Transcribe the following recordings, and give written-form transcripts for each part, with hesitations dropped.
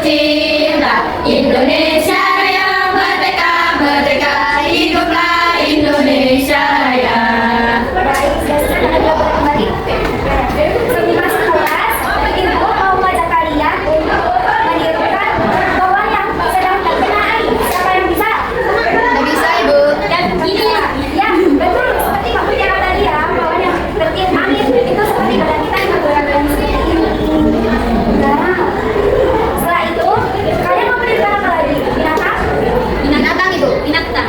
cinta Indonesia yang merdeka, merdeka, hiduplah Indonesia ya. Baik, kembali. Sebelum masuk kelas, Ibu mau mengajak kalian untuk menirukan bawah yang sedang terkena air. Siapa yang bisa? Nggak bisa, Ibu. Dan ini ya, betul. Seperti Pak bicara tadi ya, bawah yang terkena air itu seperti badan kita yang bergerak seperti ini. Nah, setelah itu kalian mau menirukan apa lagi? Binatang? Binatang, Ibu. Binatang.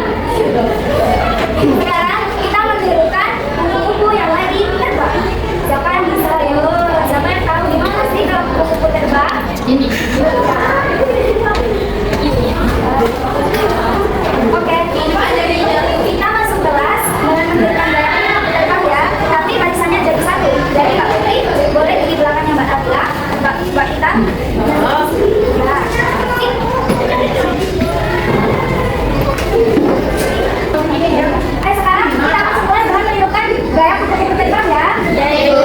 Sekarang kita menirukan kupu-kupu yang lagi terbang. Siapa yang bisa? Ayo, siapa yang tahu di mana sih kalau kupu-kupu terbang? Ini. Oke, kita masuk kelas dengan menirukan gaya kupu-kupu terbang ya. Tapi barisannya jadi satu. Jadi Kak Putri boleh di belakangnya Mbak Tabila, Mbak Ita. Ya. Sekarang kita masuk kelas dengan menirukan gaya kupu-kupu terbang ya. Ya, Ibu.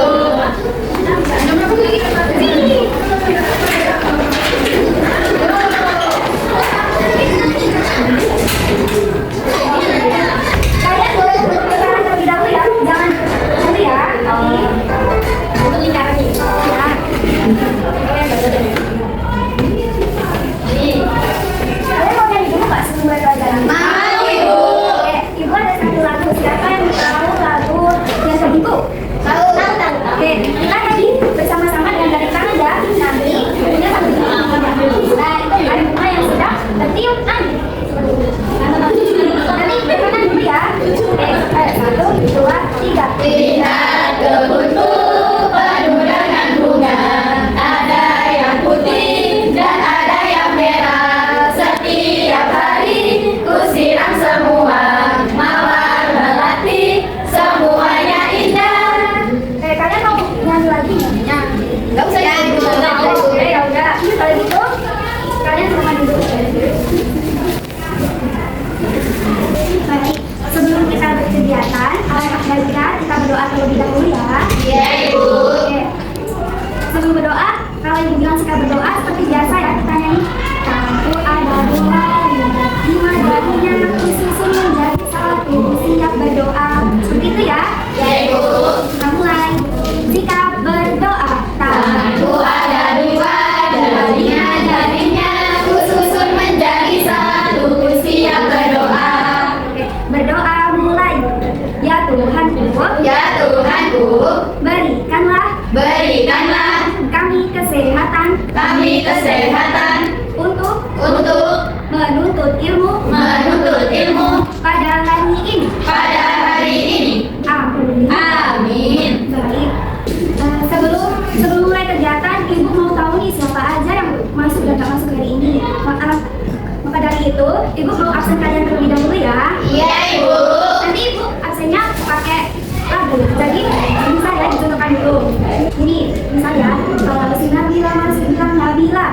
Kalian boleh berbicara terlebih dahulu ya, jangan nanti ya. Untuk bicara nih. Ya. Kalian mau nyanyi dulu nggak sebelum mulai pelajaran? Mau, Ibu. Oke, Ibu ada satu lagu. Siapa yang tahu lagu yang segitu? Tahu. Oke, kita nyanyi bersama-sama dengan garis tangan ya. Nanti bunyinya satu bunyi. Nah, itu ada bunga yang sudah tertiup angin. Nanti berkanan dulu ya. Oke, satu, dua, tiga. Lihat kebunku penuh dengan bunga, ada yang putih dan ada yang merah. Setiap hari ku siram semua, mawar melati, semuanya indah. Kalian mau nyanyi lagi nggak? Gak usah ya, Ibu. Oke, ya udah. Kalau gitu, kalian sama dulu. Baik, sebelum kita berkegiatan, alangkah baiknya kita berdoa terlebih dahulu ya. Ya, Ibu. Oke. Sebelum berdoa, kalau ibu bilang suka berdoa seperti biasa ya, kita nyanyi. Satu ada dua, lima jarinya susun menjadi satu, siap berdoa. Begitu ya? Ya, Ibu. Kita mulai. Jika berdoa, Tanganku ada dua, jarinya ku susun menjadi satu, ku siap berdoa. Oke, berdoa mulai. Ya Tuhanku, Ya Tuhanku, berikanlah kami kesehatan untuk menuntut ilmu pada hari ini. Amin. Amin. Baik. Sebelum mulai kegiatan, ibu mau tahu nih siapa aja yang masuk dan tak masuk hari ini. Maka dari itu, ibu mau absen kalian terlebih dahulu ya. Iya, Ibu. Nanti ibu absennya pakai lagu. Jadi bisa ya dicontohkan dulu. Ini misalnya kalau si Nabila masuk bilang Nabila.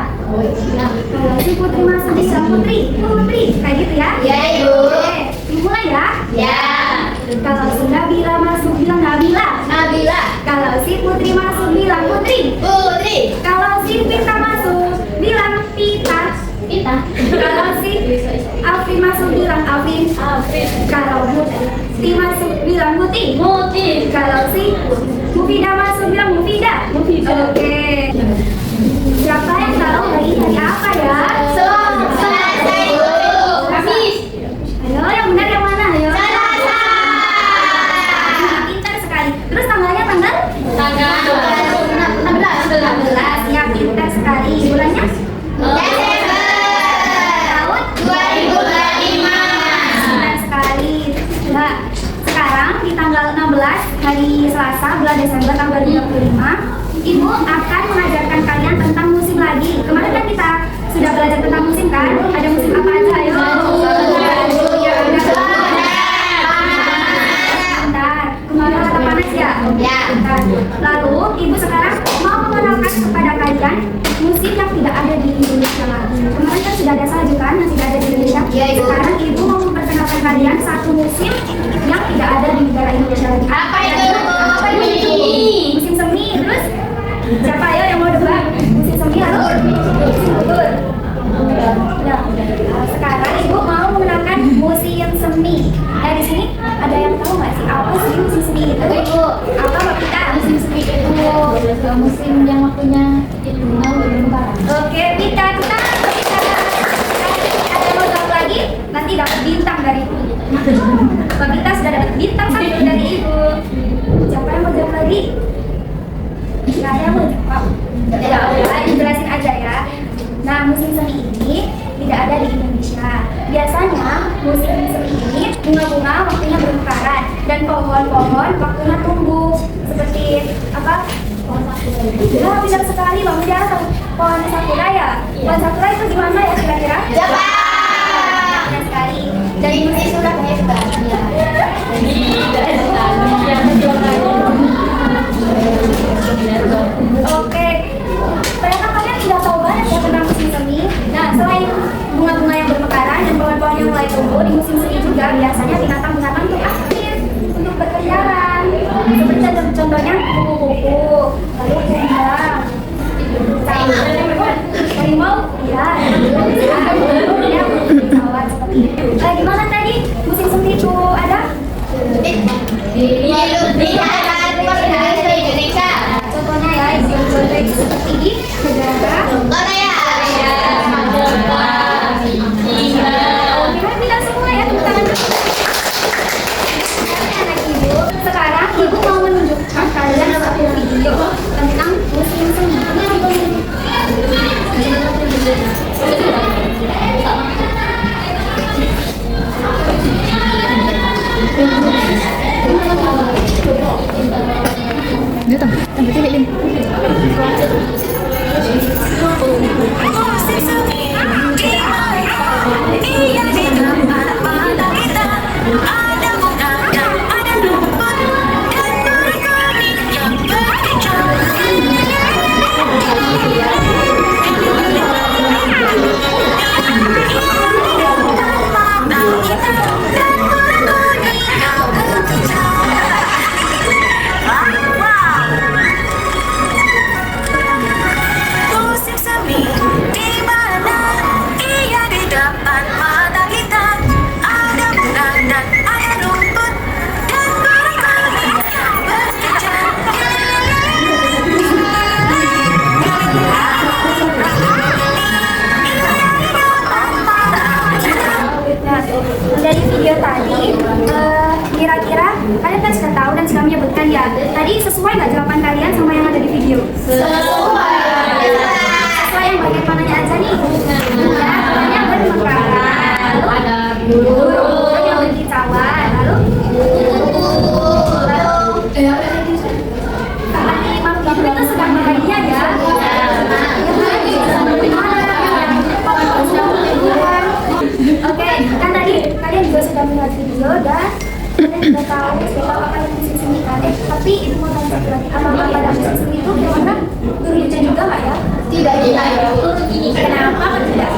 Kalau si Putri masuk bilang Putri. Kayak gitu ya. Iya, Ibu. Oke, dimulai ya. Ya. Kalau si Nabila masuk bilang Nabila. Nabila. Kalau si Putri masuk bilang Putri. Kalau si Pita masuk bilang Pita. Kalau si Alvin masuk bilang Alvin. Kalau Muti masuk bilang Muti. Kalau si Mufida masuk bilang Mufida. Oke. Siapa yang tahu hari apa ya? Selasa, Ibu. Kamis. Ayo, yang benar yang mana? Ayo. Selasa. Pintar sekali. Terus tanggalnya tanggal? Tanggal 16. Ya, pintar sekali. Bulannya? Desember Tahun? 2025. Pintar sekali. Nah, sekarang di tanggal 16 hari Selasa bulan Desember tahun 2025, Ibu akan mengajarkan kalian tentang musim lagi. Kemarin kan kita sudah belajar tentang musim kan? Ada musim apa aja? Ayo. Bentar. Kemarin atau panas ya? Ya. Bentar. Lalu Ibu sekarang mau mengenalkan kepada kalian musim yang tidak ada di Indonesia lagi. Kemarin kan sudah ada salju kan yang tidak ada di Indonesia. Ya, Ibu. Sekarang Ibu mau memperkenalkan kalian satu musim yang tidak ada di negara Indonesia lagi. Apa itu? Musim semi. Terus siapa ya yang pasti dapat bintang dari ibu. Bang Vita sudah dapat bintang 1 dari ibu. Siapa yang mau jawab lagi? Nggak ada yang mau jawab. Ya udah, jelasin aja ya. Nah, musim semi ini tidak ada di Indonesia. Biasanya musim semi ini bunga-bunga waktunya bermekaran dan pohon-pohon waktunya tumbuh seperti apa? Pohon sakura. Ya, benar sekali Bang Widya. Pohon sakura ya. Pohon sakura itu di mana ya kira-kira? Jepang. Benar sekali. Dan Jadi musim sudah hebat. Oke, ternyata kalian tidak tahu banget ya tentang musim semi. Nah, selain bunga-bunga yang bermekaran dan pohon-pohon yang mulai tumbuh di musim semi juga biasanya binatang-binatang itu aktif untuk berkeliaran. Seperti contohnya kupu-kupu, lalu kumbang, harimau, ya, pesawat seperti itu. Gimana tadi musim semi itu ada? Di hadapan Presiden Indonesia. Contohnya ya, contohnya seperti di negara Korea. Oke, kita semua ya tepuk tangan. Anak ibu, sekarang ibu mau menunjukkan kalian satu video tentang musim semi. Dari video tadi, kira-kira kalian kan sudah tahu dan sudah menyebutkan ya. Tadi sesuai nggak jawaban kalian sama yang ada di video? Sesuai yang bagian mananya aja nih? Ya, namanya bermekaran. Lalu ada burung yang berkicauan. Lalu seperti makhluk itu sedang bahagia ya. Oke, kan tadi kalian juga sudah melihat video dan kalian sudah tahu apa yang musim semi kan? Tapi ibu mau tanya satu lagi, apakah pada musim semi itu kira-kira berhujan juga nggak ya? Tidak. Kenapa kan tidak?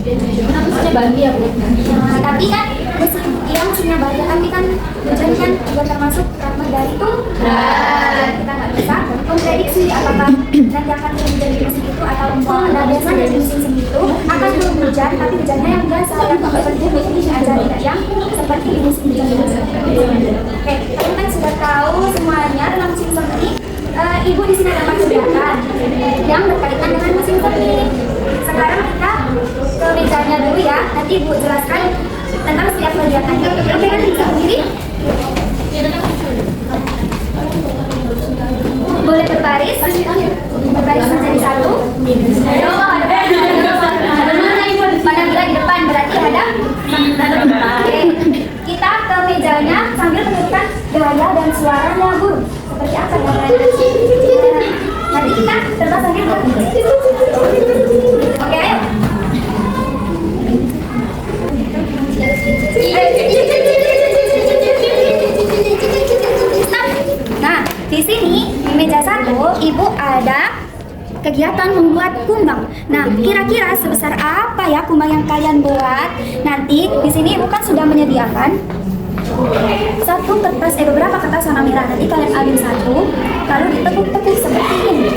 Kenapa sudah bagi ya, Bu? Nah, tapi kan musim musimnya bahagia, tapi kan hujan kan juga termasuk rahmat dari Tuhan. Kita nggak bisa memprediksi apakah nanti akan hujan di musim itu atau enggak. Nah, biasanya di musim semi itu akan turun hujan, tapi hujannya yang biasa yang seperti musim aja, tidak yang seperti di musim hujan biasa. Oke, kalian kan sudah tahu semuanya tentang musim semi. Ibu di sini dapat kegiatan yang berkaitan dengan musim semi. Sekarang kita ke mejanya dulu ya. Nanti ibu jelaskan tentang setiap kegiatannya. Oke, kan bisa berdiri? Boleh berbaris? Berbaris menjadi satu. Ayo, mana bila di depan berarti ada. Oke, kita ke mejanya sambil menunjukkan gaya dan suaranya guru. Seperti apa ya? Nanti kita terpasangnya berarti. Oke, ayo. Nah, di sini di meja 1 ibu ada kegiatan membuat kumbang. Nah, kira-kira sebesar apa ya kumbang yang kalian buat? Nanti di sini ibu kan sudah menyediakan beberapa kertas warna merah. Nanti kalian ambil satu, lalu ditekuk-tekuk seperti ini.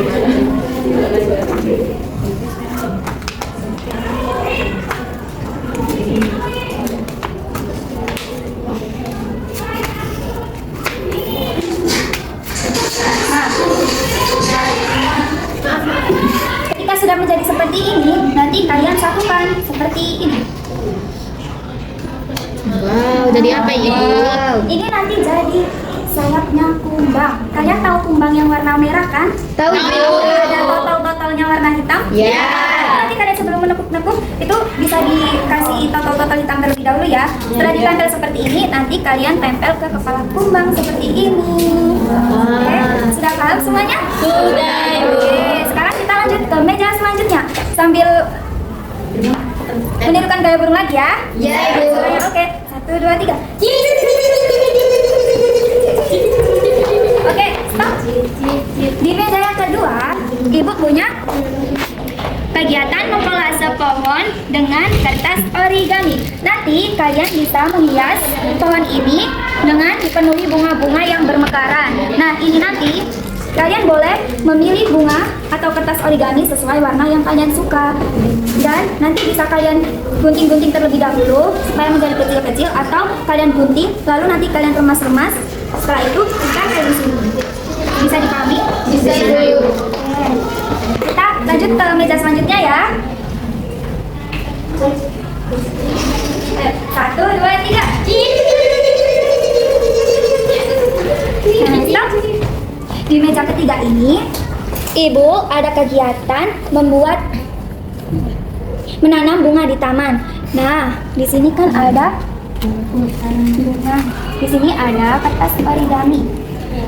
Ketika sudah menjadi seperti ini, nanti kalian satukan seperti ini. Wow, jadi apa Ibu? Ini nanti jadi sayapnya kumbang. Kalian tahu kumbang yang warna merah kan? Tahu Ibu? Ada total-totalnya warna hitam? Ya. Nanti kalian sebelum menekuk-nekuk itu bisa dikasih total-total hitam terlebih dahulu ya. Setelah ditempel seperti ini, nanti kalian tempel ke kepala kumbang seperti ini. Oke, sudah paham semuanya? Sudah Ibu. Oke, sekarang kita lanjut ke meja selanjutnya sambil menirukan gaya burung lagi ya. Ya, Ibu. Semuanya oke. 1, 2, 3. Oke, stop. Di meja yang kedua, Ibu punya kegiatan mengkolase pohon dengan kertas origami. Nanti kalian bisa menghias pohon ini dengan dipenuhi bunga-bunga yang bermekaran. Nah, ini nanti kalian boleh memilih bunga atau kertas origami sesuai warna yang kalian suka. Dan nanti bisa kalian gunting-gunting terlebih dahulu supaya menjadi kecil-kecil, atau kalian gunting lalu nanti kalian remas-remas. Setelah itu ditempel di sini. Bisa dipahami? Bisa Ibu. Oke. Kita lanjut ke meja selanjutnya ya. 1, 2, 3. Nah, stop. Di meja ketiga ini, Ibu ada kegiatan menanam bunga di taman. Nah, di sini kan ada bunga. Di sini ada kertas origami.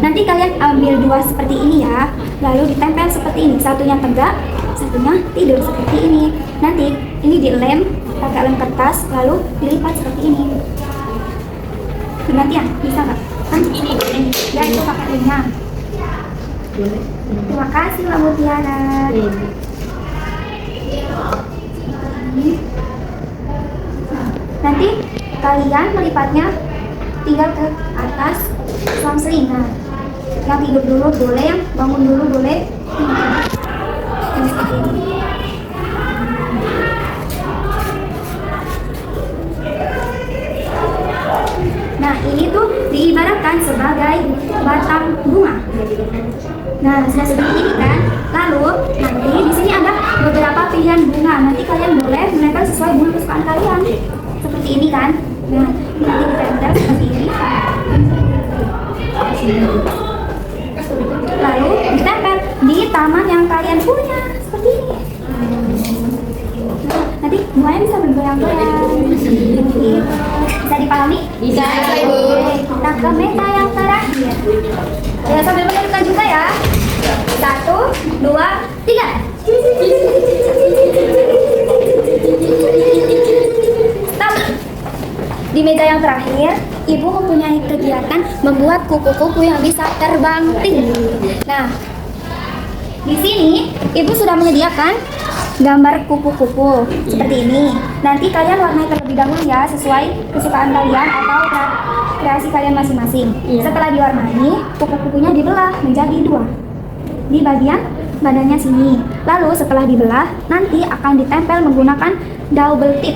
Nanti kalian ambil 2 seperti ini ya, lalu ditempel seperti ini. Satunya tegak, satunya tidur seperti ini. Nanti ini dilem pakai lem kertas, lalu dilipat seperti ini. Gantian, bisa nggak? Kan ini ya, itu pakai lemnya. Terima kasih Mbak Mutiara. Nanti kalian melipatnya tinggal ke atas selang selingan. Yang tidur dulu boleh, yang bangun dulu boleh. Nah, ini tuh diibaratkan sebagai batang bunga. Nah, sudah seperti ini kan. Lalu nanti di sini ada beberapa pilihan bunga. Nanti kalian boleh menempel sesuai bunga kesukaan kalian. Seperti ini kan. Nah, nanti ditempel seperti ini. Lalu ditempel di taman yang kalian punya seperti ini. Nah, nanti bunganya bisa bergoyang-goyang. Bisa dipahami? Bisa Ibu. Kita ke meja yang terakhir. Ya, sambil menentukan juga ya. 1, 2, 3. Stop. Di meja yang terakhir, Ibu mempunyai kegiatan membuat kuku-kuku yang bisa terbang tinggi. Nah, di sini Ibu sudah menyediakan gambar kupu-kupu seperti ini. Nanti kalian warnai terlebih dahulu ya, sesuai kesukaan kalian atau kreasi kalian masing-masing. Setelah diwarnai, kupu-kupunya dibelah menjadi 2 di bagian badannya sini. Lalu setelah dibelah, nanti akan ditempel menggunakan double tip.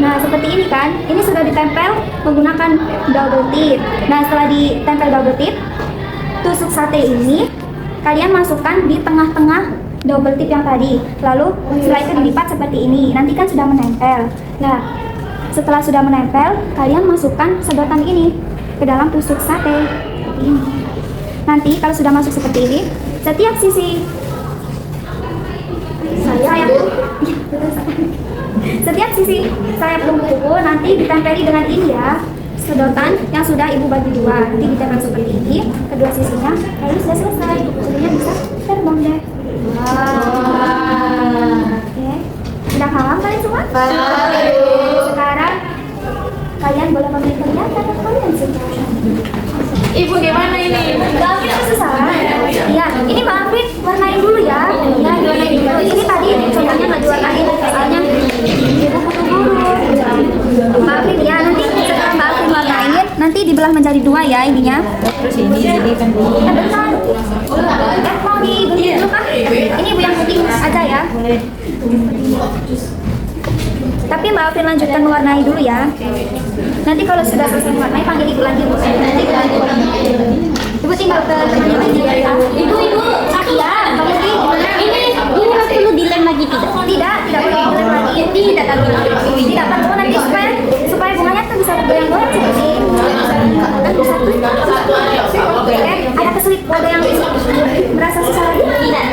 Nah, seperti ini kan, ini sudah ditempel menggunakan double tip. Nah, setelah ditempel double tip, tusuk sate ini kalian masukkan di tengah-tengah double tip yang tadi. Lalu setelah itu dilipat seperti ini. Nanti kan sudah menempel. Nah, setelah sudah menempel, kalian masukkan sedotan ini ke dalam tusuk sate seperti ini. Nanti kalau sudah masuk seperti ini, setiap sisi setiap sisi sayap kupu-kupu nanti ditempeli dengan ini ya, sedotan yang sudah Ibu bagi 2. Nanti ditempel seperti ini kedua sisinya, lalu sudah selesai, kupu-kupunya bisa terbang deh. Oke, sudah paham kalian semua? Sekarang kalian boleh memilih kegiatan yang kalian suka. Ibu gimana ini? Mbak Afri susah. Iya, ini Mbak Afri warnain dulu ya. Ya, diwarnain dulu. Ini tadi contohnya nggak diwarnain, soalnya Ibu buru-buru. Mbak Afri ya, nanti setelah Mbak Afri warnain, nanti dibelah menjadi 2 ya ininya. Terus ini kan Mau digunting dulu kah? Ini Ibu yang gunting aja ya. Tapi Mbak Afri lanjutkan mewarnai dulu ya. Nanti kalau sudah selesai mewarnai, panggil Ibu lagi Bu. Nanti Ibu tinggal ke ini. Ibu, iya. Ini harus perlu Tidak boleh diulang lagi. Tidak perlu nanti supaya bunganya tuh bisa bergoyang-goyang seperti ini. Oke, ada kesulitan, ada yang merasa susah lagi? Tidak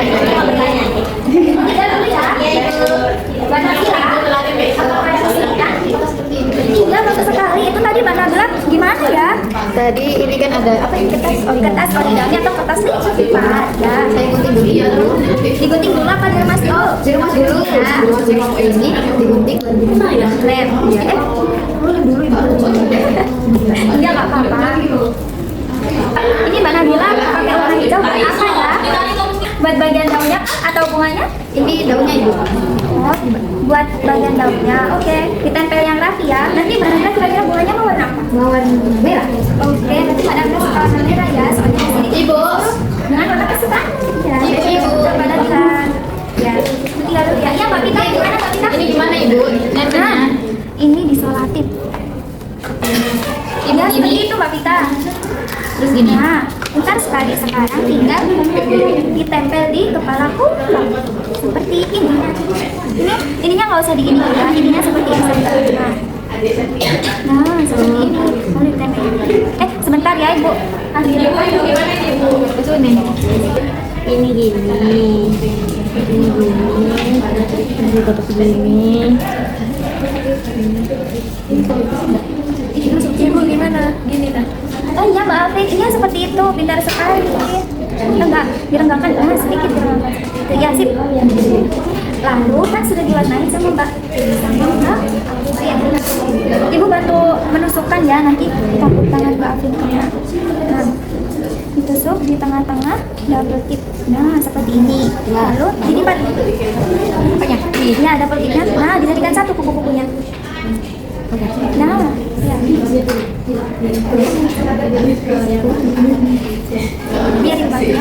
dulu ya. Mbak Nabila, apakah ada kesulitan? Tidak, bagus sekali. Itu tadi Mbak Nabila gimana ya? Tadi ini kan ada apa ini Kertas originalnya atau kertas lipat ya. Saya gunting dulu. Digunting dulu apa diremas dulu? Diremas dulu ya. Diremas ini digunting. Lem. Dulu. Iya nggak apa-apa. Ini Mbak Nabila pakai warna hijau buat apa ya? Buat bagian daunnya atau bunganya? Ini daunnya Ibu. Oh, buat bagian daunnya. Oke, ditempel yang rapi ya. Nanti Mbak Nabila kira-kira bunganya mau warna apa? Mau warna merah. Oke, nanti Mbak Nabila suka warna merah ya. Soalnya di sini Ibu. dengan warna kesukaan. Ya, Ibu. Mbak Nabila. Ya, tinggal dulu ya. Ya Mbak Pita, gimana Mbak Pita? Ini gimana Ibu? Nah, ini disolatif. Ya, seperti itu Mbak Pita. Terus gini. Nah, ntar sekarang tinggal ditempel di kepala kumpul seperti ini. Ininya nggak usah digini ya, ininya seperti ini. Nah, seperti ini. Mau ditempel. Sebentar ya Ibu. Gimana Ibu? Betul nih. Ini gini. Ini kotak begini. Ibu gimana? Gini kan? Oh iya Mbak Alvin, ini seperti itu, pintar sekali. Enggak, direnggakan, sedikit direnggakan seperti itu. Ya sip. Lalu kan sudah diwarnai sama Mbak. Ya. Ibu bantu menusukkan ya, nanti tepuk tangan Mbak Alvin. Nah, ditusuk di tengah-tengah, double tip. Nah, seperti ini. Lalu ini Pak. Apanya? Ya, double tipnya. Nah, dijadikan satu kuku-kukunya. Nah, ya. Biar dibantu ya.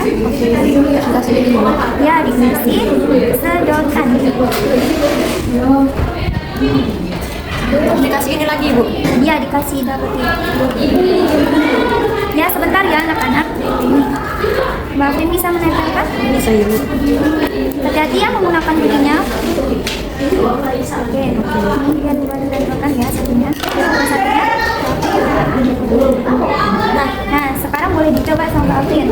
Ya, dikasih sedotan. Dikasih ini lagi Ibu. Ya, dikasih double tip. Ya, sebentar ya anak-anak. Mbak Frin bisa menempelkan? Bisa Ibu. Hati-hati ya menggunakan guntingnya. Oke, ini biar ditempelkan ya satunya. Nah, sekarang boleh dicoba sama Mbak Frin.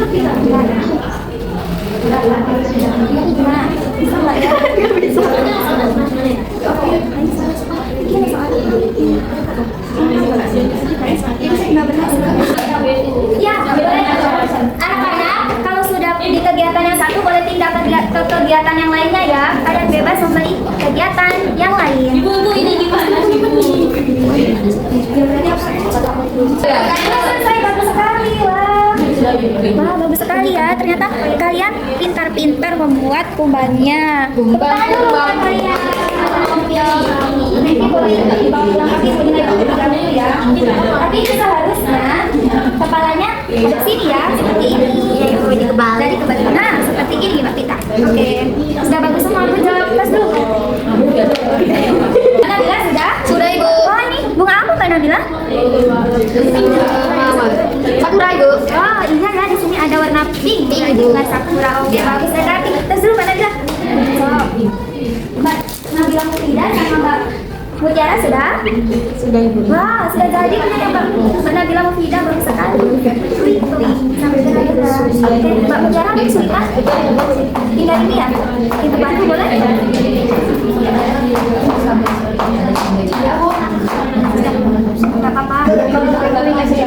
Nah, bisa nggak ya? Gini soalnya. Nggak berhasil. Ya, anak-anak, kalau sudah di kegiatan yang satu boleh pindah ke kegiatan yang lainnya ya. Kalian bebas membeli kegiatan yang lain. Ibu, ini gimana sih Bu? Kalian selesai, bagus sekali. Wah, bagus sekali ya. Ternyata kalian pintar-pintar membuat kumbannya. Tepuk tangan dulu buat kalian. Nanti boleh dibawa pulang kaki dulu ya. Tapi itu seharusnya kepalanya ada sini ya, seperti ini. Jadi kebalik. Nah, seperti ini Mbak Pita. Oke, sudah bagus semua. Aku jawab tes dulu. Mbak Nabila sudah? Sudah Ibu. Oh, ini bunga apa Mbak Nabila? Sakura Ibu. Oh iya ya, di sini ada warna pink bunga sakura. Oke, bagus sekali. Tes dulu Mbak Nabila. Mbak Nabila Mufida sama Mbak Mutiara sudah? Sudah Ibu. Wah, sudah jadi punya Mbak Nabila Mufida, bagus sekali. Sampai oke, Mbak Mutiara ada kesulitan? Tinggal ini ya? Itu bantu boleh? Nggak apa-apa.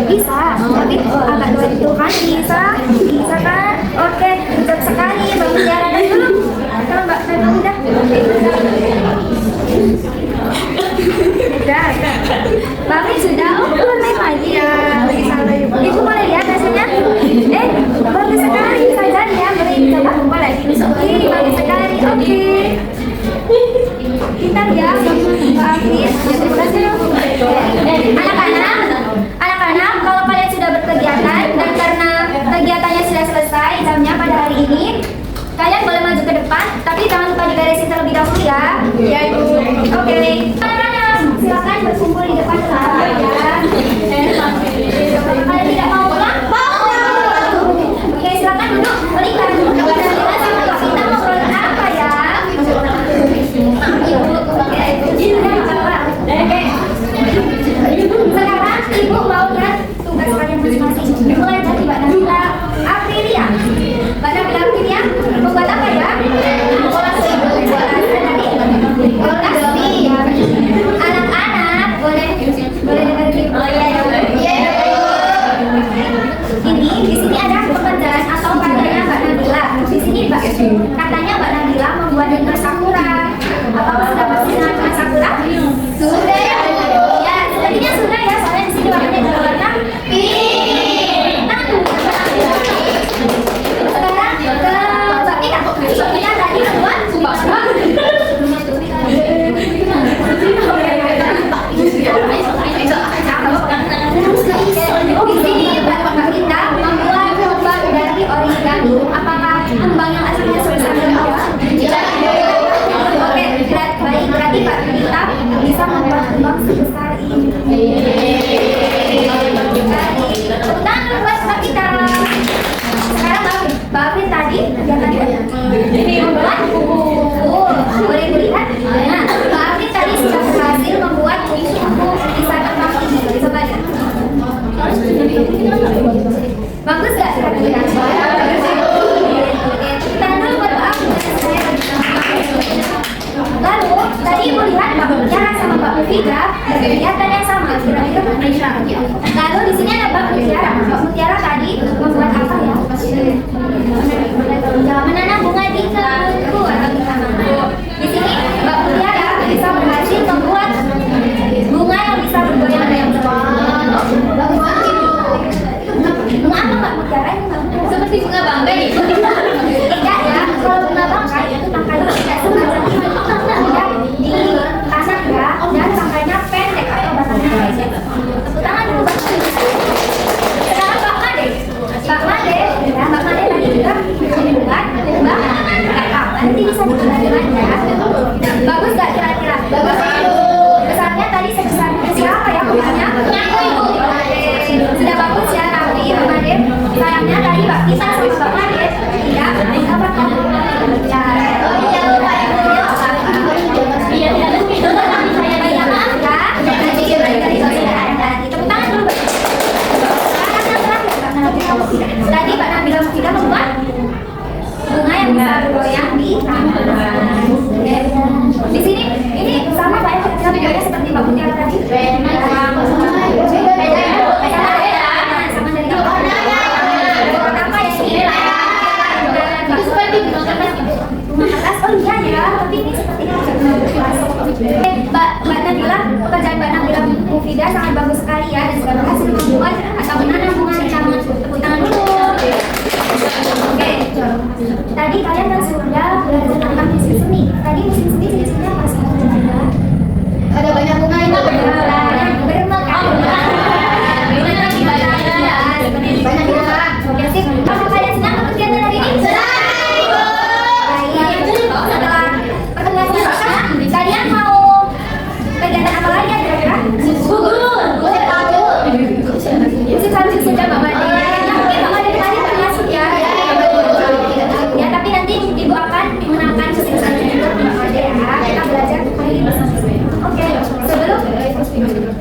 Bisa, tapi agak dua itu kan bisa kan? Oke, cepat sekali Mbak Mutiara dan dulu. Kalau Mbak Nabila udah. Udah. Mbak Frin sudah? Oh, belum naik lagi ya. Ibu boleh lihat hasilnya? Bagus sekali. Bisa jadi ya. Boleh dicoba? Boleh. Bagus sekali. Oke. Pintar ya, Mbak Frin. Terima kasih. Anak-anak, kalau kalian sudah berkegiatan dan karena kegiatannya sudah selesai jamnya pada hari ini, kalian boleh maju ke depan, tapi jangan lupa diberesin terlebih dahulu ya. Ya Ibu. Oke. Silakan berkumpul di depan saja ya. Kalian tidak mau pulang? Mau. Oke, silakan duduk. Berikan. Kita ngobrol apa ya? Mbak Afrin tadi kegiatannya membuat buku. Boleh dilihat. Nah, Mbak Afrin tadi sudah berhasil membuat buku bisa terbang tinggi. Coba lihat. Bagus gak kira-kira? Tahan dulu buat Mbak Afrin. Lalu tadi ibu lihat Mbak Mutiara sama Mbak Mufida kegiatan yang sama. Kira-kira Malaysia. Lalu di sini ada Mbak Mutiara. Mbak Mutiara tadi membuat apa ya? Menanam bunga di kebunku atau di taman. Di sini Mbak Mutiara bisa berhasil membuat bunga yang bisa bergoyang-goyang. Bunga apa Mbak Mutiara? Seperti bunga bangkai. Tidak ya, kalau bunga bangkai itu tangkainya tidak semacam ini. Di tanah ya, dan tangkainya pendek atau batangnya pendek. Tepuk tangan dulu Mbak. Sekarang Mbak Made. Mbak Made, ya Mbak Made tadi juga membuat bunga. Nanti bisa dijelaskan ya. Bagus gak kira-kira? Bagus. Besarnya tadi sebesar siapa ya bunganya? Ibu. Sudah bagus ya, tapi Mbak Made. Sayangnya tadi Mbak Kita sama Mbak Made tidak dapat tadi Mbak Nabila Mufida membuat bunga yang bisa bergoyang di taman. Di sini ini sama Mbak ya, kira-kira seperti Mbak Mutiara tadi. Oh iya ya, tapi ini sepertinya Mbak Nabila, pekerjaan Mbak Nabila Mufida sangat bagus sekali ya, dan sudah berhasil membuat atau menanam bunga di taman. Tepuk tangan dulu. Oke, tadi kalian kan sudah belajar tentang musim semi. Tadi musim semi jenisnya apa sih? Ada banyak bunga itu. Yang bermekar. Banyak bunga. Oke sip. Apakah kalian senang berkegiatan hari ini? Setelah pertemuan kita, kalian mau kegiatan apa lagi ya kira-kira? Musim salju sudah Mbak Made. Mungkin Mbak Made tadi termasuk ya. Ya, tapi nanti ibu akan mengenalkan musim salju untuk Mbak Made ya. Kita belajar hari ini bersama. Oke, sebelum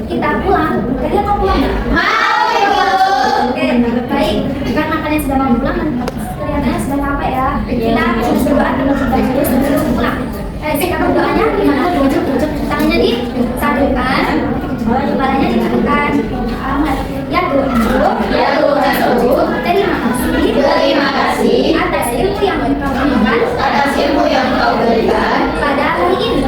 kita pulang, kalian mau pulang nggak? Mau. Oke, baik. Karena kalian sudah mau pulang, kelihatannya sudah capek ya. Kita harus berdoa dulu sebelum pulang. Sikap berdoanya gimana? Tangannya disatukan, kepalanya ditekan. Ya Tuhanku, terima kasih atas ilmu yang Kau berikan pada hari ini.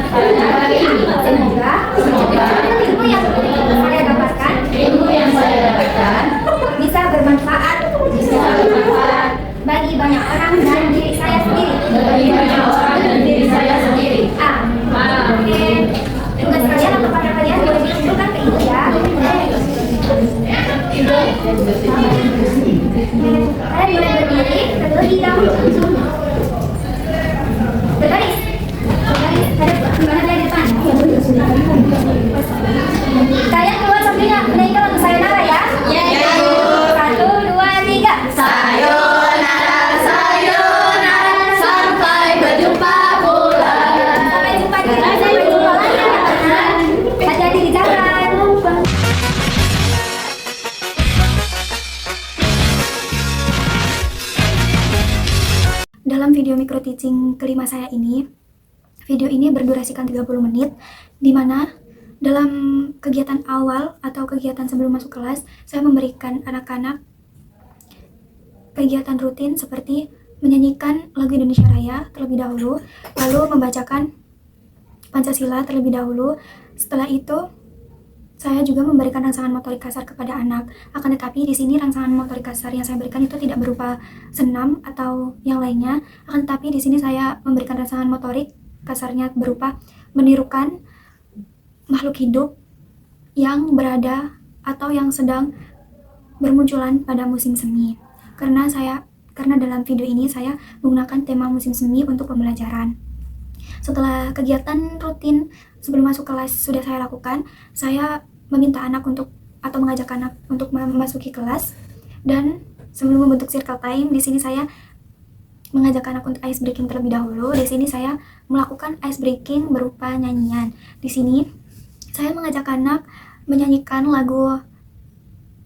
Semoga ilmu yang saya dapatkan bisa bermanfaat bagi banyak orang dan diri saya sendiri. Oke. Tugas kalian atau kepada kalian boleh ditunjukkan ke ibu ya. Kalian boleh berdiri terlebih dahulu. Berbaris. Ada di depan. Kalian keluar sambil menaikkan lagu sayonara ya. 1, 2, 3. Sayonara, sayonara, sampai berjumpa pulang. Sampai jumpa di hati-hati di jalan. Dalam video micro teaching kelima saya ini, video ini berdurasikan 30 menit, di mana dalam kegiatan awal atau kegiatan sebelum masuk kelas, saya memberikan anak-anak kegiatan rutin seperti menyanyikan lagu Indonesia Raya terlebih dahulu, lalu membacakan Pancasila terlebih dahulu. Setelah itu, saya juga memberikan rangsangan motorik kasar kepada anak. Akan tetapi di sini rangsangan motorik kasar yang saya berikan itu tidak berupa senam atau yang lainnya. Akan tetapi di sini saya memberikan rangsangan motorik kasarnya berupa menirukan makhluk hidup yang berada atau yang sedang bermunculan pada musim semi. Karena dalam video ini saya menggunakan tema musim semi untuk pembelajaran. Setelah kegiatan rutin sebelum masuk kelas sudah saya lakukan, saya meminta anak mengajak anak untuk memasuki kelas, dan sebelum membentuk circle time, di sini saya mengajak anak untuk ice breaking terlebih dahulu. Di sini saya melakukan ice breaking berupa nyanyian. Di sini saya mengajak anak menyanyikan lagu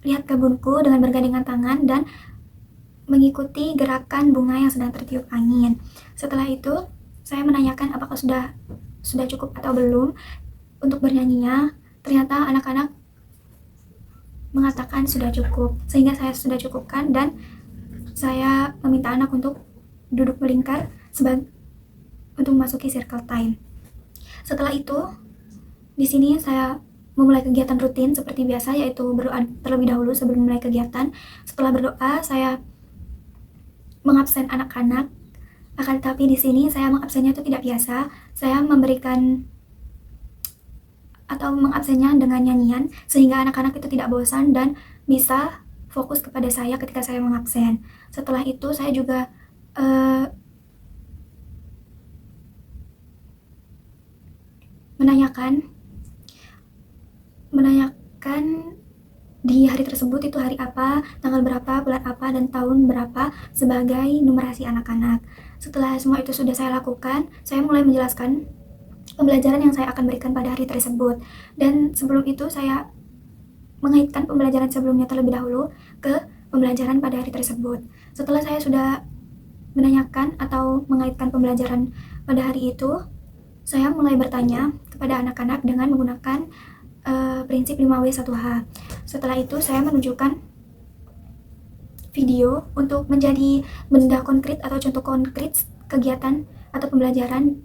Lihat Kebunku dengan bergandengan tangan dan mengikuti gerakan bunga yang sedang tertiup angin. Setelah itu, saya menanyakan apakah sudah cukup atau belum untuk bernyanyinya. Ternyata anak-anak mengatakan sudah cukup, sehingga saya sudah cukupkan dan saya meminta anak untuk duduk melingkar untuk memasuki circle time. Setelah itu, di sini saya memulai kegiatan rutin seperti biasa, yaitu berdoa terlebih dahulu sebelum memulai kegiatan. Setelah berdoa, saya mengabsen anak-anak. Akan tetapi di sini saya mengabsennya itu tidak biasa. Saya memberikan atau mengabsennya dengan nyanyian sehingga anak-anak itu tidak bosan dan bisa fokus kepada saya ketika saya mengabsen. Setelah itu saya juga menanyakan di hari tersebut itu hari apa, tanggal berapa, bulan apa, dan tahun berapa sebagai numerasi anak-anak. Setelah semua itu sudah saya lakukan, saya mulai menjelaskan pembelajaran yang saya akan berikan pada hari tersebut. Dan sebelum itu saya mengaitkan pembelajaran sebelumnya terlebih dahulu ke pembelajaran pada hari tersebut. Setelah saya sudah menanyakan atau mengaitkan pembelajaran pada hari itu, saya mulai bertanya kepada anak-anak dengan menggunakan prinsip 5W1H. Setelah itu saya menunjukkan video untuk menjadi benda konkret atau contoh konkret kegiatan atau pembelajaran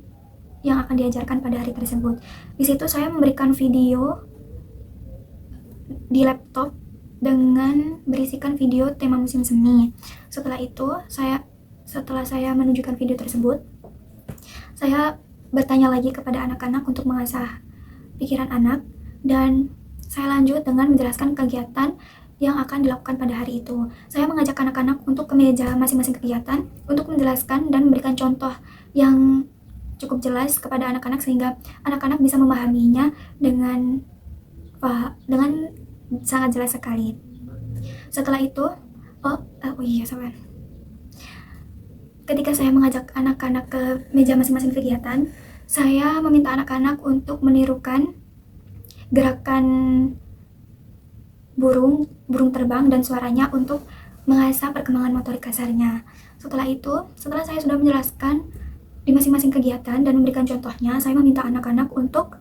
yang akan diajarkan pada hari tersebut. Di situ saya memberikan video di laptop dengan berisikan video tema musim semi. Setelah itu, setelah saya menunjukkan video tersebut, saya bertanya lagi kepada anak-anak untuk mengasah pikiran anak, dan saya lanjut dengan menjelaskan kegiatan yang akan dilakukan pada hari itu. Saya mengajak anak-anak untuk ke meja masing-masing kegiatan untuk menjelaskan dan memberikan contoh yang cukup jelas kepada anak-anak sehingga anak-anak bisa memahaminya dengan sangat jelas sekali. Setelah itu, ketika saya mengajak anak-anak ke meja masing-masing kegiatan, saya meminta anak-anak untuk menirukan gerakan burung terbang dan suaranya untuk mengasah perkembangan motorik kasarnya. Setelah saya sudah menjelaskan di masing-masing kegiatan dan memberikan contohnya, saya meminta anak-anak untuk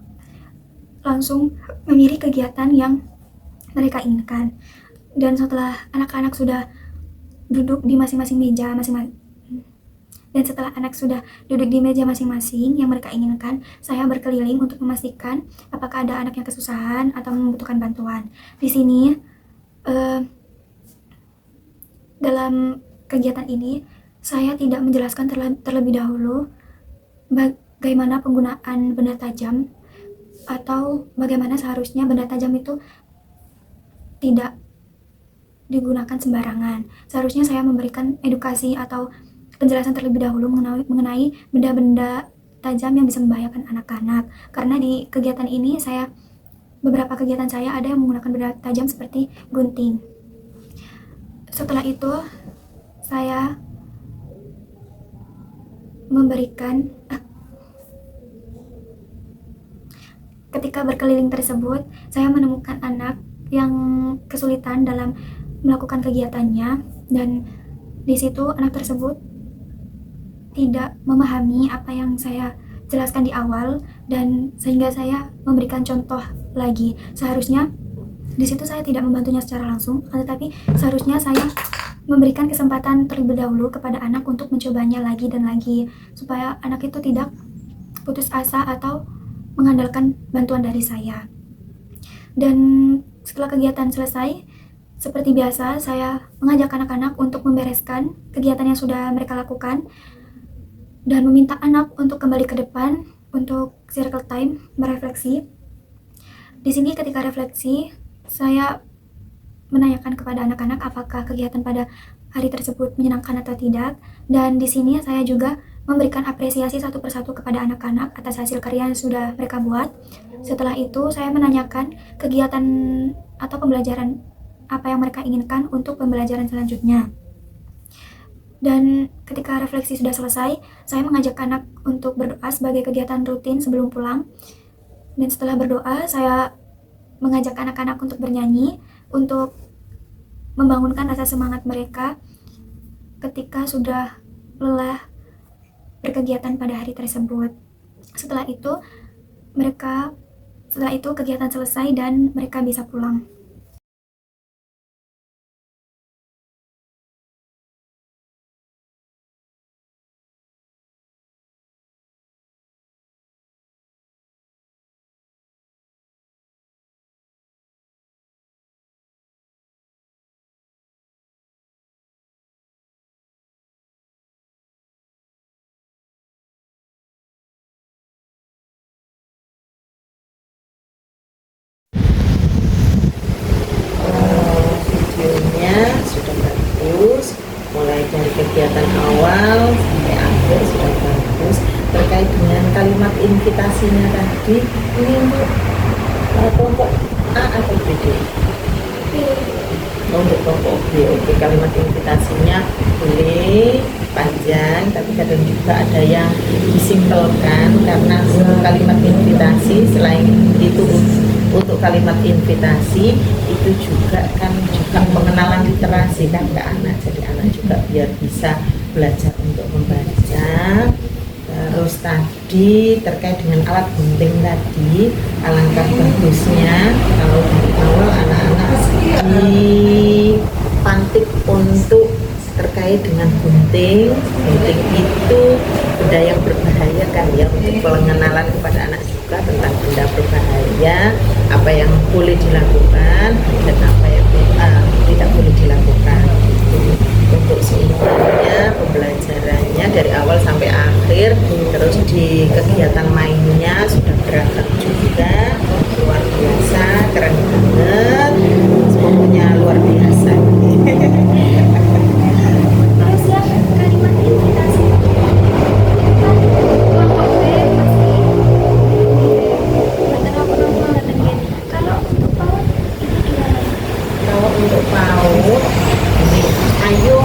langsung memilih kegiatan yang mereka inginkan. Dan setelah anak-anak sudah duduk di masing-masing meja masing-masing yang mereka inginkan, saya berkeliling untuk memastikan apakah ada anak yang kesusahan atau membutuhkan bantuan. Di sini, dalam kegiatan ini, saya tidak menjelaskan terlebih dahulu bagaimana penggunaan benda tajam atau bagaimana seharusnya benda tajam itu tidak digunakan sembarangan. Seharusnya saya memberikan edukasi atau penjelasan terlebih dahulu mengenai benda-benda tajam yang bisa membahayakan anak-anak. Karena di kegiatan ini beberapa kegiatan saya ada yang menggunakan benda tajam seperti gunting. Setelah itu saya memberikan ketika berkeliling tersebut, saya menemukan anak yang kesulitan dalam melakukan kegiatannya, dan di situ anak tersebut tidak memahami apa yang saya jelaskan di awal, dan sehingga saya memberikan contoh lagi. Seharusnya di situ saya tidak membantunya secara langsung, tetapi seharusnya saya memberikan kesempatan terlebih dahulu kepada anak untuk mencobanya lagi dan lagi, supaya anak itu tidak putus asa atau mengandalkan bantuan dari saya. Dan setelah kegiatan selesai, seperti biasa, saya mengajak anak-anak untuk membereskan kegiatan yang sudah mereka lakukan dan meminta anak untuk kembali ke depan untuk circle time merefleksi. Di sini ketika refleksi, saya menanyakan kepada anak-anak apakah kegiatan pada hari tersebut menyenangkan atau tidak, dan di sini saya juga memberikan apresiasi satu persatu kepada anak-anak atas hasil karya yang sudah mereka buat. Setelah itu, saya menanyakan kegiatan atau pembelajaran apa yang mereka inginkan untuk pembelajaran selanjutnya. Dan ketika refleksi sudah selesai, saya mengajak anak untuk berdoa sebagai kegiatan rutin sebelum pulang. Dan setelah berdoa, saya mengajak anak-anak untuk bernyanyi, untuk membangunkan rasa semangat mereka ketika sudah lelah berkegiatan pada hari tersebut. Setelah itu kegiatan selesai dan mereka bisa pulang. Videonya sudah bagus, mulai dari kegiatan awal sampai akhir sudah bagus. Terkait dengan kalimat invitasinya tadi, ini untuk kelompok A atau B? Untuk kelompok B. Oke, kalimat invitasinya boleh panjang, tapi kadang juga ada yang disimpelkan karena kalimat invitasi selain itu untuk kalimat invitasi itu juga kan juga pengenalan literasi kan ke anak, jadi anak juga biar bisa belajar untuk membaca. Terus tadi terkait dengan alat gunting tadi, alangkah bagusnya kalau dari awal anak-anak dipantik untuk terkait dengan gunting. Gunting itu benda yang berbahaya kan ya, untuk pengenalan kepada anak juga tentang benda berbahaya, apa yang boleh dilakukan dan apa yang tidak boleh dilakukan. Untuk semuanya pembelajarannya dari awal sampai akhir, terus di kegiatan mainnya sudah beragam juga, luar biasa, keren banget, pokoknya luar biasa. Terus ya kalimat invitasi kelompok B kalau untuk PAUD itu gimana? Kalau untuk PAUD ini ayo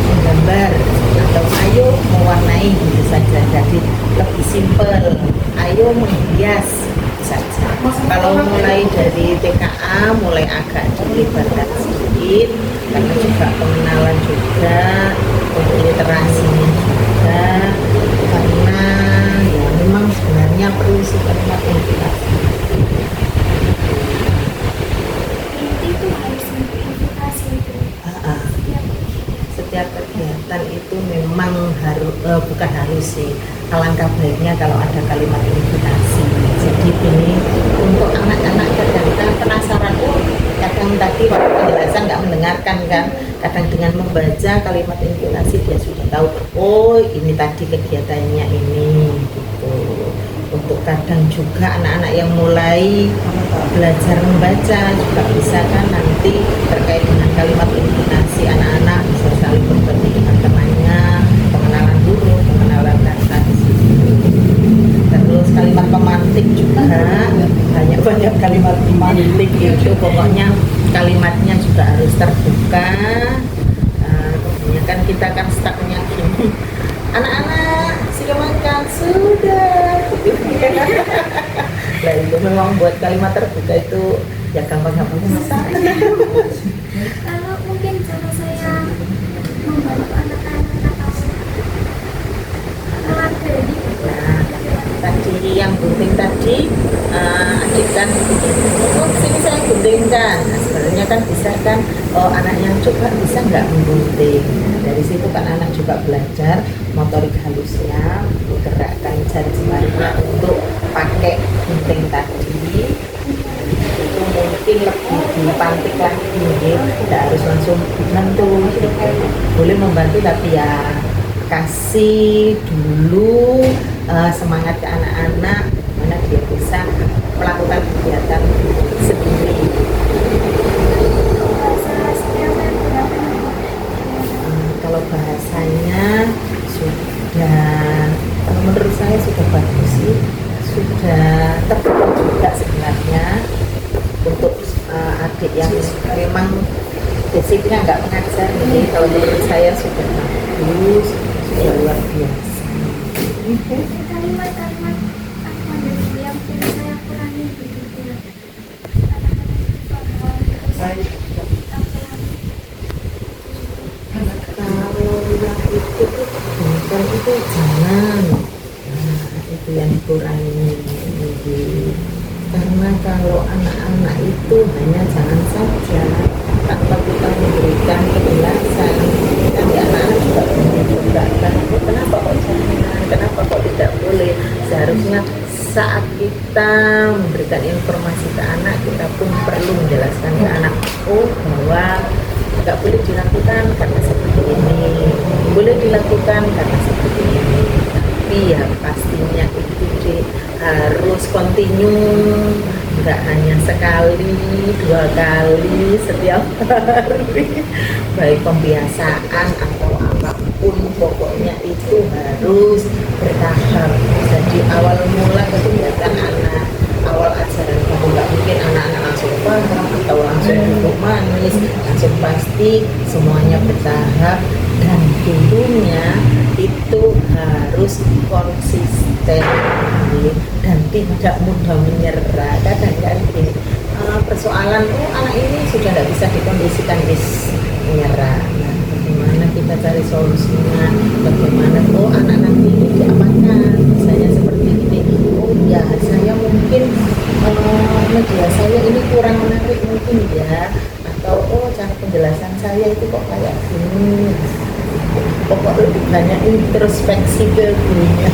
menggambar atau ayo mewarnai gitu saja, jadi lebih simpel, ayo menghias saja. Kalau mulai dari TKA mulai agak dilebarkan sedikit karena juga pengenalan juga, untuk literasinya juga, karena ya memang sebenarnya perlu sih kalimat invitasi. Itu harus invitasi itu. Setiap kegiatan itu memang harus bukan harus sih, alangkah baiknya kalau ada kalimat invitasi. Jadi ini untuk anak-anak kadang penasaran, kadang tadi waktu penjelasan nggak mendengarkan kan, kadang dengan membaca kalimat invitasi dia sudah tahu, oh ini tadi kegiatannya ini gitu. Untuk kadang juga anak-anak yang mulai belajar membaca juga bisa kan nanti terkait dengan kalimat invitasi, anak-anak bisa saling berbagi dengan temannya, pengenalan huruf, pengenalan kata di situ. Terus kalimat pemantik juga, banyak kalimat pemantik itu, pokoknya kalimatnya juga harus terbuka. Kebanyakan kita kan stucknya gini, anak-anak sudah makan, sudah. Nah itu memang buat kalimat terbuka itu ya gampang-gampang masak. Kalau mungkin cara saya membantu anak-anak atau keluarga gitu. Nah, tadi yang gunting tadi, adik kan, oh sini saya guntingkan. Nah, sebenarnya kan bisa kan, oh anak yang coba bisa nggak menggunting. Dari situ kan anak juga belajar motorik halusnya, menggerakkan jari jemarinya untuk pakai gunting tadi. Itu mungkin lebih dipantik lagi, tidak harus langsung nentu. Boleh membantu tapi ya kasih dulu semangat ke anak-anak, mana dia bisa melakukan kegiatan sendiri. Kalau bahasanya sudah, menurut saya sudah bagus sih, sudah terbuka juga sebenarnya untuk adik yang memang basicnya nggak mengajar, jadi kalau menurut saya sudah bagus, sudah luar biasa. Kalimat-kalimat apa yang saya kurangi begitu ya. Kalau yang itu bukan itu jangan, nah, itu yang dikurangi. Karena kalau anak-anak itu hanya jangan saja tanpa kita memberikan penjelasan, nanti anak-anak juga menyebabkan kenapa kok jangan, kenapa kok tidak boleh. Seharusnya saat kita memberikan informasi ke anak, kita pun perlu menjelaskan ke anak, oh bahwa nggak boleh dilakukan karena seperti ini, boleh dilakukan karena seperti ini, tapi ya pastinya itu harus continue, nggak hanya sekali, 2 kali setiap hari, baik pembiasaan atau apapun, pokoknya itu harus bertahap. Jadi awal mula kegiatan anak, awal ajaran kamu nggak mungkin anak-anak langsung paham atau langsung duduk manis, langsung pasti semuanya bertahap, dan dulunya itu harus konsisten dan tidak mudah menyerah. Kadang-kadang gini, persoalan anak ini sudah tidak bisa dikondisikan, menyerah. Nah, bagaimana kita cari solusinya, bagaimana anak nanti ini diamankan, misalnya seperti ini, oh ya saya mungkin media saya ini kurang menarik mungkin ya, atau cara penjelasan saya itu kok kayak gini, pokok lebih banyak introspeksi ke dirinya.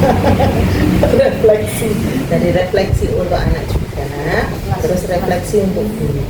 Refleksi, dari refleksi untuk anak juga, terus refleksi untuk guru